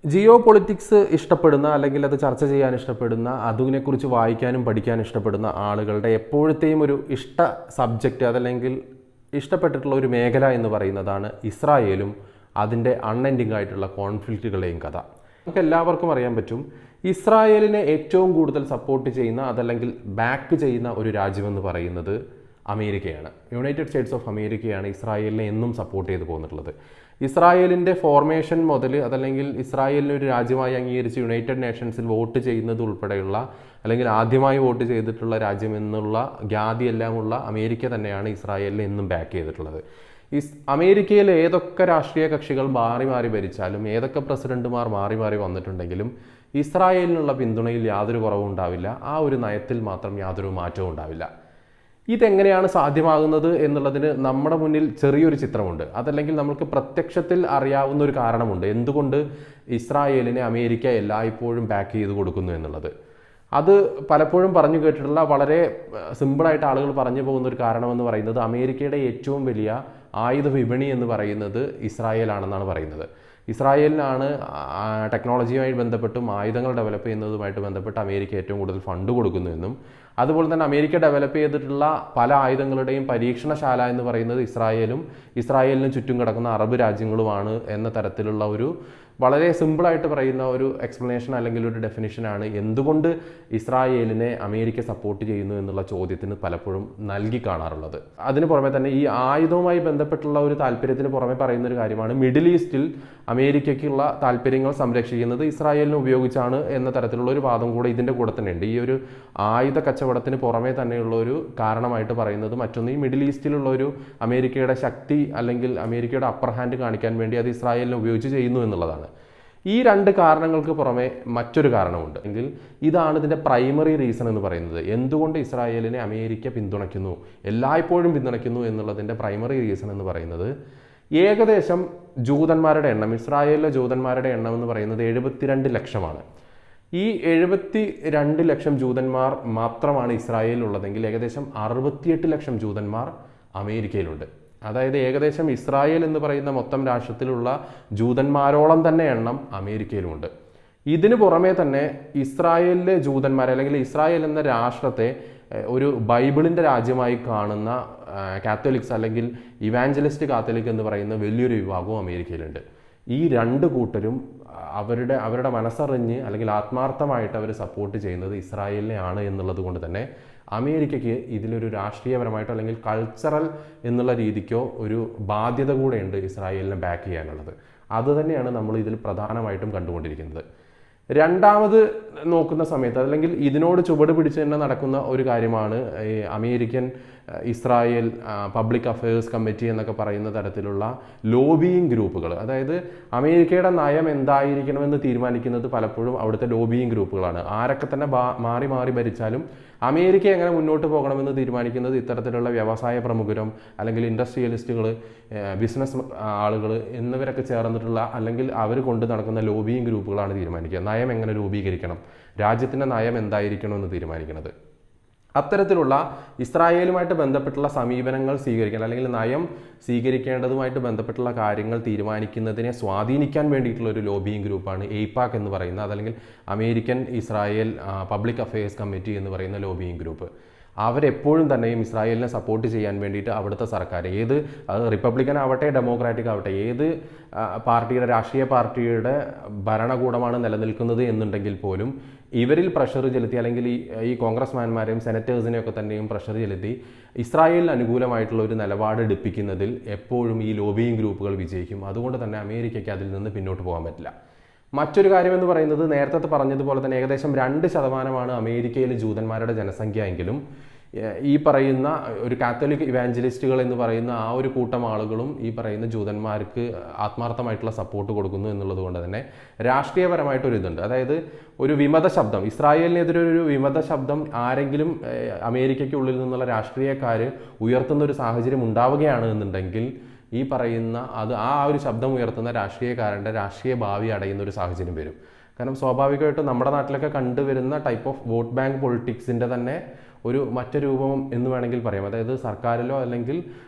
Jio politics ഇഷ്ടപ്പെടുന്ന അല്ലെങ്കിൽ അത് ചർച്ച ചെയ്യാൻ ഇഷ്ടപ്പെടുന്ന അതിനെക്കുറിച്ച് വായിക്കാനും പഠിക്കാനും ഇഷ്ടപ്പെടുന്ന ആളുകളുടെ എപ്പോഴത്തെയും ഒരു ഇഷ്ട സബ്ജക്റ്റ് അതല്ലെങ്കിൽ ഇഷ്ടപ്പെട്ടിട്ടുള്ള ഒരു മേഖല എന്ന് പറയുന്നതാണ് ഇസ്രായേലും അതിൻ്റെ അൺഎൻഡിങ് ആയിട്ടുള്ള കോൺഫ്ലിക്റ്റുകളെയും കഥ. നമുക്ക് എല്ലാവർക്കും അറിയാൻ പറ്റും, ഇസ്രായേലിനെ ഏറ്റവും കൂടുതൽ സപ്പോർട്ട് ചെയ്യുന്ന അതല്ലെങ്കിൽ ബാക്ക് ചെയ്യുന്ന ഒരു രാജ്യമെന്ന് പറയുന്നത് അമേരിക്കയാണ്. യുണൈറ്റഡ് സ്റ്റേറ്റ്സ് ഓഫ് അമേരിക്കയാണ് ഇസ്രായേലിനെ എന്നും സപ്പോർട്ട് ചെയ്ത് പോന്നിട്ടുള്ളത്. ഇസ്രായേലിൻ്റെ ഫോർമേഷൻ മുതൽ അതല്ലെങ്കിൽ ഇസ്രായേലിനെ ഒരു രാജ്യമായി അംഗീകരിച്ച് യുണൈറ്റഡ് നേഷൻസിൽ വോട്ട് ചെയ്യുന്നത് ഉൾപ്പെടെയുള്ള അല്ലെങ്കിൽ ആദ്യമായി വോട്ട് ചെയ്തിട്ടുള്ള രാജ്യം എന്നുള്ള ഖ്യാതിയെല്ലാമുള്ള അമേരിക്ക തന്നെയാണ് ഇസ്രായേലിനെ എന്നും ബാക്ക് ചെയ്തിട്ടുള്ളത്. അമേരിക്കയിൽ ഏതൊക്കെ രാഷ്ട്രീയ കക്ഷികൾ മാറി മാറി ഭരിച്ചാലും ഏതൊക്കെ പ്രസിഡന്റുമാർ മാറി മാറി വന്നിട്ടുണ്ടെങ്കിലും ഇസ്രായേലിനുള്ള പിന്തുണയിൽ യാതൊരു കുറവും ഉണ്ടാവില്ല. ആ ഒരു നയത്തിൽ മാത്രം യാതൊരു മാറ്റവും ഉണ്ടാവില്ല. ഇതെങ്ങനെയാണ് സാധ്യമാകുന്നത് എന്നുള്ളതിന് നമ്മുടെ മുന്നിൽ ചെറിയൊരു ചിത്രമുണ്ട്. അതല്ലെങ്കിൽ നമുക്ക് പ്രത്യക്ഷത്തിൽ അറിയാവുന്ന ഒരു കാരണമുണ്ട് എന്തുകൊണ്ട് ഇസ്രായേലിനെ അമേരിക്ക എല്ലായ്പ്പോഴും ബാക്ക് ചെയ്ത് കൊടുക്കുന്നു എന്നുള്ളത്. അത് പലപ്പോഴും പറഞ്ഞു കേട്ടിട്ടുള്ള വളരെ സിമ്പിളായിട്ട് ആളുകൾ പറഞ്ഞു പോകുന്ന ഒരു കാരണമെന്ന് പറയുന്നത് അമേരിക്കയുടെ ഏറ്റവും വലിയ ആയുധ വിപണി എന്ന് പറയുന്നത് ഇസ്രായേലാണെന്നാണ് പറയുന്നത്. ഇസ്രായേലിനാണ് ടെക്നോളജിയുമായി ബന്ധപ്പെട്ടും ആയുധങ്ങൾ ഡെവലപ്പ് ചെയ്യുന്നതുമായിട്ട് ബന്ധപ്പെട്ട് അമേരിക്ക ഏറ്റവും കൂടുതൽ ഫണ്ട് കൊടുക്കുന്നുവെന്നും അതുപോലെ തന്നെ അമേരിക്ക ഡെവലപ്പ് ചെയ്തിട്ടുള്ള പല ആയുധങ്ങളുടെയും പരീക്ഷണശാല എന്ന് പറയുന്നത് ഇസ്രായേലിന് ചുറ്റും കിടക്കുന്ന അറബ് രാജ്യങ്ങളുമാണ് എന്ന തരത്തിലുള്ള ഒരു വളരെ സിമ്പിളായിട്ട് പറയുന്ന ഒരു എക്സ്പ്ലനേഷൻ അല്ലെങ്കിൽ ഒരു ഡെഫിനിഷനാണ് എന്തുകൊണ്ട് ഇസ്രായേലിനെ അമേരിക്ക സപ്പോർട്ട് ചെയ്യുന്നു എന്നുള്ള ചോദ്യത്തിന് പലപ്പോഴും നൽകി കാണാറുള്ളത്. അതിന് പുറമെ തന്നെ ഈ ആയുധവുമായി ബന്ധപ്പെട്ടുള്ള ഒരു താല്പര്യത്തിന് പുറമെ പറയുന്ന ഒരു കാര്യമാണ് മിഡിൽ ഈസ്റ്റിൽ അമേരിക്കയ്ക്കുള്ള താല്പര്യങ്ങൾ സംരക്ഷിക്കുന്നത് ഇസ്രായേലിനെ ഉപയോഗിച്ചാണ് എന്ന തരത്തിലുള്ള ഒരു വാദം കൂടെ ഇതിൻ്റെ കൂടെ തന്നെ ഉണ്ട്. ഈ ഒരു ആയുധ കച്ചവടത്തിന് പുറമെ തന്നെയുള്ള ഒരു കാരണമായിട്ട് പറയുന്നത് മറ്റൊന്ന് ഈ മിഡിൽ ഈസ്റ്റിലുള്ള ഒരു അമേരിക്കയുടെ ശക്തി അല്ലെങ്കിൽ അമേരിക്കയുടെ അപ്പർ ഹാൻഡ് കാണിക്കാൻ വേണ്ടി അത് ഇസ്രായേലിനെ ഉപയോഗിച്ച് ചെയ്യുന്നു എന്നുള്ളതാണ്. ഈ രണ്ട് കാരണങ്ങൾക്ക് പുറമെ മറ്റൊരു കാരണമുണ്ട് എങ്കിൽ ഇതാണ് ഇതിൻ്റെ പ്രൈമറി റീസൺ എന്ന് പറയുന്നത്. എന്തുകൊണ്ട് ഇസ്രായേലിനെ അമേരിക്ക പിന്തുണയ്ക്കുന്നു, എല്ലായ്പ്പോഴും പിന്തുണയ്ക്കുന്നു എന്നുള്ളതിൻ്റെ പ്രൈമറി റീസൺ എന്ന് പറയുന്നത് ഏകദേശം ജൂതന്മാരുടെ എണ്ണം, ഇസ്രായേലിലെ ജൂതന്മാരുടെ എണ്ണം എന്ന് പറയുന്നത് 72 ലക്ഷമാണ്. ഈ 72 ലക്ഷം ജൂതന്മാർ മാത്രമാണ് ഇസ്രായേലിലുള്ളതെങ്കിൽ ഏകദേശം 68 ലക്ഷം ജൂതന്മാർ അമേരിക്കയിലുണ്ട്. അതായത് ഏകദേശം ഇസ്രായേൽ എന്ന് പറയുന്ന മൊത്തം രാഷ്ട്രത്തിലുള്ള ജൂതന്മാരോളം തന്നെ എണ്ണം അമേരിക്കയിലുമുണ്ട്. ഇതിനു പുറമേ തന്നെ ഇസ്രായേലിലെ ജൂതന്മാരെ അല്ലെങ്കിൽ ഇസ്രായേൽ എന്ന രാഷ്ട്രത്തെ ഒരു ബൈബിളിൻ്റെ രാജ്യമായി കാണുന്ന കാത്തലിക്സ് അല്ലെങ്കിൽ ഇവാഞ്ചലിസ്റ്റ് കാത്തലിക് എന്ന് പറയുന്ന വലിയൊരു വിഭാഗവും അമേരിക്കയിലുണ്ട്. ഈ രണ്ട് കൂട്ടരും അവരുടെ മനസ്സറിഞ്ഞ് അല്ലെങ്കിൽ ആത്മാർത്ഥമായിട്ട് അവർ സപ്പോർട്ട് ചെയ്യുന്നത് ഇസ്രായേലിനെ ആണ് എന്നുള്ളത് കൊണ്ട് തന്നെ അമേരിക്കയ്ക്ക് ഇതിലൊരു രാഷ്ട്രീയപരമായിട്ടോ അല്ലെങ്കിൽ കൾച്ചറൽ എന്നുള്ള രീതിക്കോ ഒരു ബാധ്യത കൂടെയുണ്ട് ഇസ്രായേലിനെ ബാക്ക് ചെയ്യാനുള്ളത്. അതുതന്നെയാണ് നമ്മൾ ഇതിൽ പ്രധാനമായിട്ടും കണ്ടുകൊണ്ടിരിക്കുന്നത്. രണ്ടാമത് നോക്കുന്ന സമയത്ത് അല്ലെങ്കിൽ ഇതിനോട് ചുവട് പിടിച്ച് തന്നെ നടക്കുന്ന ഒരു കാര്യമാണ് ഈ American Israel public affairs committee എന്നൊക്കെ പറയുന്ന തരത്തിലുള്ള ലോബിയിങ് ഗ്രൂപ്പുകൾ. അതായത് അമേരിക്കയുടെ നയം എന്തായിരിക്കണമെന്ന് തീരുമാനിക്കുന്നത് പലപ്പോഴും അവിടുത്തെ ലോബിയിങ് ഗ്രൂപ്പുകളാണ്. ആരൊക്കെ തന്നെ മാറി മാറി ഭരിച്ചാലും അമേരിക്ക എങ്ങനെ മുന്നോട്ട് പോകണമെന്ന് തീരുമാനിക്കുന്നത് ഇത്തരത്തിലുള്ള വ്യവസായ പ്രമുഖരും അല്ലെങ്കിൽ ഇൻഡസ്ട്രിയലിസ്റ്റുകൾ, ബിസിനസ് ആളുകൾ എന്നിവരൊക്കെ ചേർന്നിട്ടുള്ള അല്ലെങ്കിൽ അവർ കൊണ്ട് നടക്കുന്ന ലോബിയിങ് ഗ്രൂപ്പുകളാണ് തീരുമാനിക്കുക. നയം എങ്ങനെ രൂപീകരിക്കണം, രാജ്യത്തിൻ്റെ നയം എന്തായിരിക്കണമെന്ന് തീരുമാനിക്കുന്നത്. അത്തരത്തിലുള്ള ഇസ്രായേലുമായിട്ട് ബന്ധപ്പെട്ടുള്ള സമീപനങ്ങൾ സ്വീകരിക്കാൻ അല്ലെങ്കിൽ നയം സ്വീകരിക്കേണ്ടതുമായിട്ട് ബന്ധപ്പെട്ടുള്ള കാര്യങ്ങൾ തീരുമാനിക്കുന്നതിനെ സ്വാധീനിക്കാൻ വേണ്ടിയിട്ടുള്ള ഒരു ലോബിയിങ് ഗ്രൂപ്പാണ് എയ്പാക് എന്ന് പറയുന്ന അതല്ലെങ്കിൽ American Israel public affairs committee എന്ന് പറയുന്ന ലോബിയിങ് ഗ്രൂപ്പ്. അവരെപ്പോഴും തന്നെയും ഇസ്രായേലിനെ സപ്പോർട്ട് ചെയ്യാൻ വേണ്ടിയിട്ട് അവിടുത്തെ സർക്കാർ അത് റിപ്പബ്ലിക്കൻ ആവട്ടെ ഡെമോക്രാറ്റിക് ആവട്ടെ ഏത് രാഷ്ട്രീയ പാർട്ടിയുടെ ഭരണകൂടമാണ് നിലനിൽക്കുന്നത് എന്നുണ്ടെങ്കിൽ പോലും ഇവരിൽ പ്രഷർ ചെലുത്തി അല്ലെങ്കിൽ ഈ കോൺഗ്രസ്മാന്മാരെയും സെനറ്റേഴ്സിനെയൊക്കെ തന്നെയും പ്രഷർ ചെലുത്തി ഇസ്രായേലിന് അനുകൂലമായിട്ടുള്ള ഒരു നിലപാട് എടുപ്പിക്കുന്നതിൽ എപ്പോഴും ഈ ലോബിയിങ് ഗ്രൂപ്പുകൾ വിജയിക്കും. അതുകൊണ്ട് തന്നെ അമേരിക്കയ്ക്ക് അതിൽ നിന്ന് പിന്നോട്ട് പോകാൻ പറ്റില്ല. മറ്റൊരു കാര്യമെന്ന് പറയുന്നത് നേരത്തെ പറഞ്ഞതുപോലെ തന്നെ ഏകദേശം 2% അമേരിക്കയിലെ ജൂതന്മാരുടെ ജനസംഖ്യ എങ്കിലും ഈ പറയുന്ന ഒരു കാത്തലിക് ഇവാഞ്ചലിസ്റ്റുകൾ എന്ന് പറയുന്ന ആ ഒരു കൂട്ടം ആളുകളും ഈ പറയുന്ന ജൂതന്മാർക്ക് ആത്മാർത്ഥമായിട്ടുള്ള സപ്പോർട്ട് കൊടുക്കുന്നു എന്നുള്ളത് കൊണ്ട് തന്നെ രാഷ്ട്രീയപരമായിട്ടൊരു ഇതുണ്ട്. അതായത് ഒരു വിമത ശബ്ദം, ഇസ്രായേലിനെതിരെ ഒരു വിമത ശബ്ദം ആരെങ്കിലും അമേരിക്കയ്ക്കുള്ളിൽ നിന്നുള്ള രാഷ്ട്രീയക്കാർ ഉയർത്തുന്ന ഒരു സാഹചര്യം ഉണ്ടാവുകയാണ് എന്നുണ്ടെങ്കിൽ ഈ പറയുന്ന ആ ഒരു ശബ്ദം ഉയർത്തുന്ന രാഷ്ട്രീയക്കാരൻ്റെ രാഷ്ട്രീയ ഭാവി അടയുന്ന ഒരു സാഹചര്യം വരും. കാരണം സ്വാഭാവികമായിട്ടും നമ്മുടെ നാട്ടിലൊക്കെ കണ്ടുവരുന്ന ടൈപ്പ് ഓഫ് വോട്ട് ബാങ്ക് പൊളിറ്റിക്സിൻ്റെ തന്നെ ഒരു മറ്റൊരു രൂപം എന്ന് വേണമെങ്കിൽ പറയാം. അതായത് സർക്കാരിലോ അല്ലെങ്കിൽ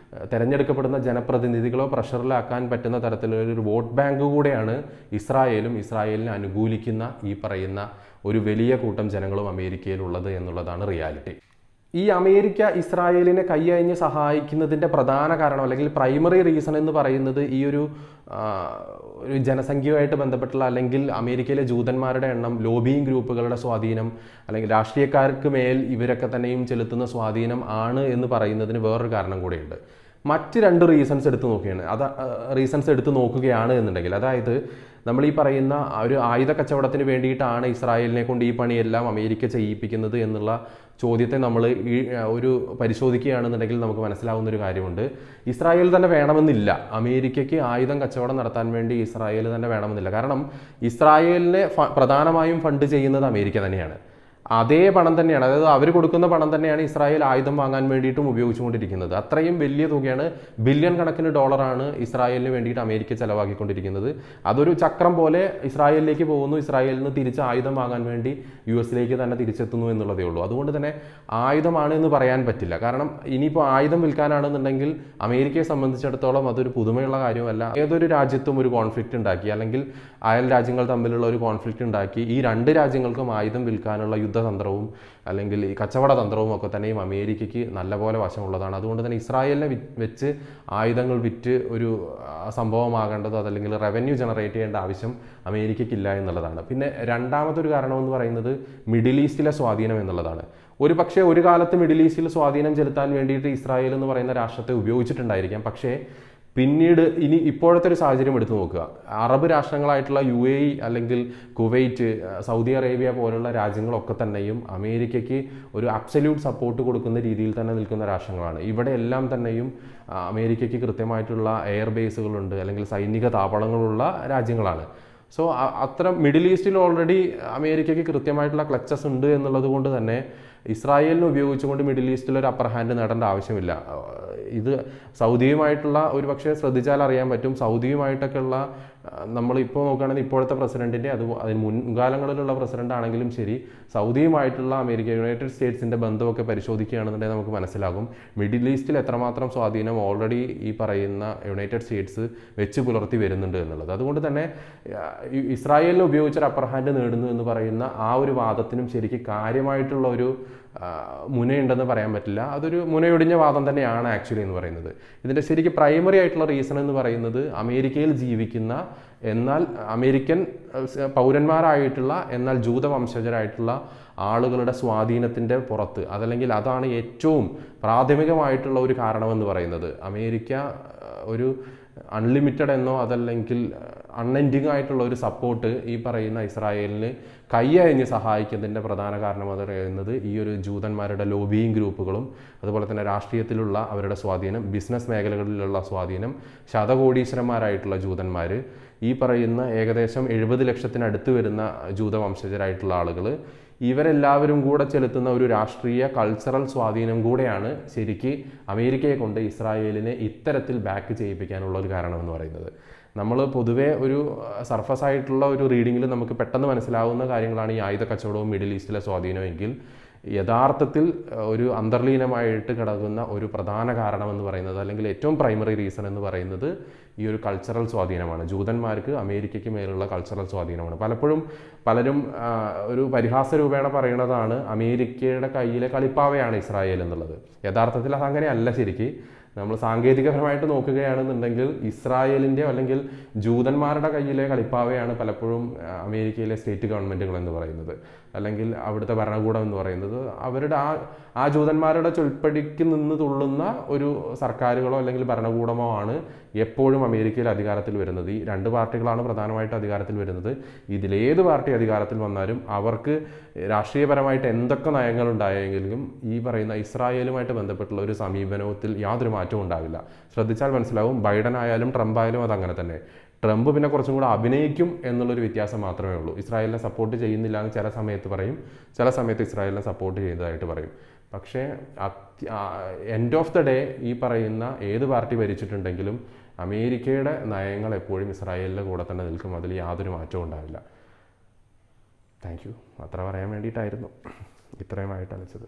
തിരഞ്ഞെടുക്കപ്പെടുന്ന ജനപ്രതിനിധികളോ പ്രഷറിലാക്കാൻ പറ്റുന്ന തരത്തിലൊരു വോട്ട് ബാങ്ക് കൂടെയാണ് ഇസ്രായേലും ഇസ്രായേലിനെ അനുകൂലിക്കുന്ന ഈ പറയുന്ന ഒരു വലിയ കൂട്ടം ജനങ്ങളും അമേരിക്കയിലുള്ളത് എന്നുള്ളതാണ് റിയാലിറ്റി. ഈ അമേരിക്ക ഇസ്രായേലിനെ കൈയഴിഞ്ഞ് സഹായിക്കുന്നതിൻ്റെ പ്രധാന കാരണം അല്ലെങ്കിൽ പ്രൈമറി റീസൺ എന്ന് പറയുന്നത് ഈ ഒരു ജനസംഖ്യയുമായിട്ട് ബന്ധപ്പെട്ടുള്ള അല്ലെങ്കിൽ അമേരിക്കയിലെ ജൂതന്മാരുടെ എണ്ണം, ലോബിയിങ് ഗ്രൂപ്പുകളുടെ സ്വാധീനം, അല്ലെങ്കിൽ രാഷ്ട്രീയക്കാർക്ക് മേൽ ഇവരൊക്കെ തന്നെയും ചെലുത്തുന്ന സ്വാധീനം ആണ് എന്ന് പറയുന്നതിന് വേറൊരു കാരണം കൂടെയുണ്ട്. മറ്റ് 2 റീസൺസ് എടുത്ത് നോക്കുകയാണ് എന്നുണ്ടെങ്കിൽ, അതായത് നമ്മൾ ഈ പറയുന്ന ഒരു ആയുധ കച്ചവടത്തിന് വേണ്ടിയിട്ടാണ് ഇസ്രായേലിനെ കൊണ്ട് ഈ പണിയെല്ലാം അമേരിക്ക ചെയ്യിപ്പിക്കുന്നത് എന്നുള്ള ചോദ്യത്തെ നമ്മൾ ഒരു പരിശോധിക്കുകയാണെന്നുണ്ടെങ്കിൽ നമുക്ക് മനസ്സിലാവുന്ന ഒരു കാര്യമുണ്ട്. ഇസ്രായേൽ തന്നെ വേണമെന്നില്ല, അമേരിക്കയ്ക്ക് ആയുധം കച്ചവടം നടത്താൻ വേണ്ടി ഇസ്രായേൽ തന്നെ വേണമെന്നില്ല. കാരണം ഇസ്രായേലിനെ പ്രധാനമായും ഫണ്ട് ചെയ്യുന്നത് അമേരിക്ക തന്നെയാണ്. അതേ പണം തന്നെയാണ്, അതായത് അവർ കൊടുക്കുന്ന പണം തന്നെയാണ് ഇസ്രായേൽ ആയുധം വാങ്ങാൻ വേണ്ടിയിട്ടും ഉപയോഗിച്ചുകൊണ്ടിരിക്കുന്നത്. അത്രയും വലിയ തുകയാണ്, ബില്യൺ കണക്കിന് ഡോളറാണ് ഇസ്രായേലിന് വേണ്ടിയിട്ട് അമേരിക്ക ചെലവാക്കിക്കൊണ്ടിരിക്കുന്നത്. അതൊരു ചക്രം പോലെ ഇസ്രായേലിലേക്ക് പോകുന്നു, ഇസ്രായേലിൽ നിന്ന് തിരിച്ച് ആയുധം വാങ്ങാൻ വേണ്ടി US-ലേക്ക് തന്നെ തിരിച്ചെത്തുന്നു എന്നുള്ളതേ ഉള്ളൂ. അതുകൊണ്ട് തന്നെ ആയുധമാണ് എന്ന് പറയാൻ പറ്റില്ല. കാരണം ഇനിയിപ്പോൾ ആയുധം വിൽക്കാനാണെന്നുണ്ടെങ്കിൽ അമേരിക്കയെ സംബന്ധിച്ചിടത്തോളം അതൊരു പുതുമയുള്ള കാര്യമല്ല. ഏതൊരു രാജ്യത്തും ഒരു കോൺഫ്ലിക്റ്റ് ഉണ്ടാക്കി അല്ലെങ്കിൽ അയൽ രാജ്യങ്ങൾ തമ്മിലുള്ള ഒരു കോൺഫ്ലിക്റ്റ് ഉണ്ടാക്കി ഈ 2 രാജ്യങ്ങൾക്കും ആയുധം വിൽക്കാനുള്ള യുദ്ധതന്ത്രവും അല്ലെങ്കിൽ ഈ കച്ചവട തന്ത്രവും ഒക്കെ തന്നെയും അമേരിക്കയ്ക്ക് നല്ലപോലെ വശമുള്ളതാണ്. അതുകൊണ്ട് തന്നെ ഇസ്രായേലിനെ വെച്ച് ആയുധങ്ങൾ വിറ്റ് ഒരു സംഭവമാകേണ്ടത് അതല്ലെങ്കിൽ റവന്യൂ ജനറേറ്റ് ചെയ്യേണ്ട ആവശ്യം അമേരിക്കയ്ക്കില്ല എന്നുള്ളതാണ്. പിന്നെ രണ്ടാമതൊരു കാരണം എന്ന് പറയുന്നത് മിഡിൽ ഈസ്റ്റിലെ സ്വാധീനം എന്നുള്ളതാണ്. ഒരു പക്ഷേ ഒരു കാലത്ത് മിഡിൽ ഈസ്റ്റിൽ സ്വാധീനം ചെലുത്താൻ വേണ്ടിയിട്ട് ഇസ്രായേൽ എന്ന് പറയുന്ന രാഷ്ട്രത്തെ ഉപയോഗിച്ചിട്ടുണ്ടായിരിക്കാം. പക്ഷേ പിന്നീട് ഇപ്പോഴത്തെ ഒരു സാഹചര്യം എടുത്തു നോക്കുക. അറബ് രാഷ്ട്രങ്ങളായിട്ടുള്ള UAE അല്ലെങ്കിൽ കുവൈറ്റ്, സൗദി അറേബ്യ പോലുള്ള രാജ്യങ്ങളൊക്കെ തന്നെയും അമേരിക്കയ്ക്ക് ഒരു അബ്സല്യൂട്ട് സപ്പോർട്ട് കൊടുക്കുന്ന രീതിയിൽ തന്നെ നിൽക്കുന്ന രാഷ്ട്രങ്ങളാണ്. ഇവിടെ എല്ലാം തന്നെയും അമേരിക്കയ്ക്ക് കൃത്യമായിട്ടുള്ള എയർ ബേസുകളുണ്ട് അല്ലെങ്കിൽ സൈനിക താവളങ്ങളുള്ള രാജ്യങ്ങളാണ്. സോ അത്തരം മിഡിൽ ഈസ്റ്റിൽ ഓൾറെഡി അമേരിക്കയ്ക്ക് കൃത്യമായിട്ടുള്ള ക്ലച്ചസ് ഉണ്ട് എന്നുള്ളത് കൊണ്ട് തന്നെ ഇസ്രായേലിനെ ഉപയോഗിച്ചുകൊണ്ട് മിഡിൽ ഈസ്റ്റിൽ ഒരു അപ്പർ ഹാൻഡ് നേടേണ്ട ആവശ്യമില്ല. ഇത് സൗദിയുമായിട്ടുള്ള ഒരു പക്ഷേ ശ്രദ്ധിച്ചാൽ അറിയാൻ പറ്റും, സൗദിയുമായിട്ടൊക്കെയുള്ള നമ്മളിപ്പോൾ നോക്കുകയാണെങ്കിൽ ഇപ്പോഴത്തെ പ്രസിഡന്റിൻ്റെ അതിന് മുൻകാലങ്ങളിലുള്ള പ്രസിഡന്റ് ആണെങ്കിലും ശരി, സൗദിയുമായിട്ടുള്ള യുണൈറ്റഡ് സ്റ്റേറ്റ്സിൻ്റെ ബന്ധമൊക്കെ പരിശോധിക്കുകയാണെന്നുണ്ടെങ്കിൽ നമുക്ക് മനസ്സിലാകും മിഡിൽ ഈസ്റ്റിൽ എത്രമാത്രം സ്വാധീനം ഓൾറെഡി ഈ പറയുന്ന യുണൈറ്റഡ് സ്റ്റേറ്റ്സ് വെച്ച് പുലർത്തി വരുന്നുണ്ട് എന്നുള്ളത്. അതുകൊണ്ട് തന്നെ ഇസ്രായേലിനെ ഉപയോഗിച്ചൊരു അപ്പർ ഹാൻഡ് നേടുന്നു എന്ന് പറയുന്ന ആ ഒരു വാദത്തിനും ശരിക്കും കാര്യമായിട്ടുള്ള ഒരു മുനയുണ്ടെന്ന് പറയാൻ പറ്റില്ല. അതൊരു മുനയൊടിഞ്ഞ വാദം തന്നെയാണ് ആക്ച്വലി എന്ന് പറയുന്നത്. ഇതിൻ്റെ ശരിക്കും പ്രൈമറി ആയിട്ടുള്ള റീസൺ എന്ന് പറയുന്നത് അമേരിക്കയിൽ ജീവിക്കുന്ന എന്നാൽ അമേരിക്കൻ പൗരന്മാരായിട്ടുള്ള എന്നാൽ ജൂതവംശജരായിട്ടുള്ള ആളുകളുടെ സ്വാധീനത്തിൻ്റെ പുറത്ത്, അതല്ലെങ്കിൽ അതാണ് ഏറ്റവും പ്രാഥമികമായിട്ടുള്ള ഒരു കാരണമെന്ന് പറയുന്നത്. അമേരിക്ക ഒരു അൺലിമിറ്റഡ് എന്നോ അതല്ലെങ്കിൽ അൺഎൻഡിങ് ആയിട്ടുള്ള ഒരു സപ്പോർട്ട് ഈ പറയുന്ന ഇസ്രായേലിന് കൈയഴിഞ്ഞ് സഹായിക്കുന്നതിൻ്റെ പ്രധാന കാരണം എന്ന് പറയുന്നത് ഈ ഒരു ജൂതന്മാരുടെ ലോബിയിങ് ഗ്രൂപ്പുകളും അതുപോലെ തന്നെ രാഷ്ട്രീയത്തിലുള്ള അവരുടെ സ്വാധീനം, ബിസിനസ് മേഖലകളിലുള്ള സ്വാധീനം, ശതകോടീശ്വരന്മാരായിട്ടുള്ള ജൂതന്മാർ, ഈ പറയുന്ന ഏകദേശം 70 ലക്ഷത്തിനടുത്ത് വരുന്ന ജൂതവംശജരായിട്ടുള്ള ആളുകൾ, ഇവരെല്ലാവരും കൂടെ ചെലുത്തുന്ന ഒരു രാഷ്ട്രീയ കൾച്ചറൽ സ്വാധീനം കൂടെയാണ് ശരിക്ക് അമേരിക്കയെ കൊണ്ട് ഇസ്രായേലിനെ ഇത്തരത്തിൽ ബാക്ക് ചെയ്യിപ്പിക്കാനുള്ള ഒരു കാരണം എന്ന് പറയുന്നത്. നമ്മൾ പൊതുവേ ഒരു സർഫസ് ആയിട്ടുള്ള ഒരു റീഡിങ്ങിൽ നമുക്ക് പെട്ടെന്ന് മനസ്സിലാവുന്ന കാര്യങ്ങളാണ് ഈ ആയുധ കച്ചവടവും മിഡിൽ ഈസ്റ്റിലെ സ്വാധീനമെങ്കിൽ യഥാർത്ഥത്തിൽ ഒരു അന്തർലീനമായിട്ട് കിടക്കുന്ന ഒരു പ്രധാന കാരണം എന്ന് പറയുന്നത് അല്ലെങ്കിൽ ഏറ്റവും പ്രൈമറി റീസൺ എന്ന് പറയുന്നത് ഈ ഒരു കൾച്ചറൽ സ്വാധീനമാണ്. ജൂതന്മാർക്ക് അമേരിക്കയ്ക്ക് മേലുള്ള കൾച്ചറൽ സ്വാധീനമാണ്. പലരും ഒരു പരിഹാസ രൂപേണ പറയുന്നതാണ് അമേരിക്കയുടെ കയ്യിലെ കളിപ്പാവയാണ് ഇസ്രായേൽ എന്നുള്ളത്. യഥാർത്ഥത്തിൽ അതങ്ങനെയല്ല. ശരിക്ക് നമ്മൾ സാങ്കേതികപരമായിട്ട് നോക്കുകയാണെന്നുണ്ടെങ്കിൽ ഇസ്രായേലിൻ്റെ അല്ലെങ്കിൽ ജൂതന്മാരുടെ കയ്യിലെ കളിപ്പാവയാണ് പലപ്പോഴും അമേരിക്കയിലെ സ്റ്റേറ്റ് ഗവൺമെൻറ്റുകൾ എന്ന് പറയുന്നത്, അല്ലെങ്കിൽ അവിടുത്തെ ഭരണകൂടം എന്ന് പറയുന്നത്. അവരുടെ ആ ജൂതന്മാരുടെ ചൊൽപ്പടിക്ക് നിന്ന് തുള്ളുന്ന ഒരു സർക്കാരുകളോ അല്ലെങ്കിൽ ഭരണകൂടമോ ആണ് എപ്പോഴും അമേരിക്കയിൽ അധികാരത്തിൽ വരുന്നത്. ഈ 2 പാർട്ടികളാണ് പ്രധാനമായിട്ട് അധികാരത്തിൽ വരുന്നത്. ഇതിലേത് പാർട്ടി അധികാരത്തിൽ വന്നാലും അവർക്ക് രാഷ്ട്രീയപരമായിട്ട് എന്തൊക്കെ നയങ്ങളുണ്ടായെങ്കിലും ഈ പറയുന്ന ഇസ്രായേലുമായിട്ട് ബന്ധപ്പെട്ടുള്ള ഒരു സമീപനത്തിൽ യാതൊരു മാറ്റവും ഉണ്ടാവില്ല. ശ്രദ്ധിച്ചാൽ മനസ്സിലാവും. ബൈഡൻ ആയാലും ട്രംപ് ആയാലും അതങ്ങനെ തന്നെ. ട്രംപ് പിന്നെ കുറച്ചും കൂടെ അഭിനയിക്കും എന്നുള്ളൊരു വ്യത്യാസം മാത്രമേ ഉള്ളൂ. ഇസ്രായേലിനെ സപ്പോർട്ട് ചെയ്യുന്നില്ല എന്ന് ചില സമയത്ത് പറയും, ചില സമയത്ത് ഇസ്രായേലിനെ സപ്പോർട്ട് ചെയ്യുന്നതായിട്ട് പറയും. പക്ഷേ എൻഡ് ഓഫ് ദ ഡേ ഈ പറയുന്ന ഏത് പാർട്ടി ഭരിച്ചിട്ടുണ്ടെങ്കിലും അമേരിക്കയുടെ നയങ്ങൾ എപ്പോഴും ഇസ്രായേലിൻ്റെ കൂടെ തന്നെ നിൽക്കും. അതിൽ യാതൊരു മാറ്റവും ഉണ്ടാവില്ല. Thank you. അത്ര പറയാൻ വേണ്ടിയിട്ടായിരുന്നു ഇത്രയുമായിട്ട് അലച്ചത്.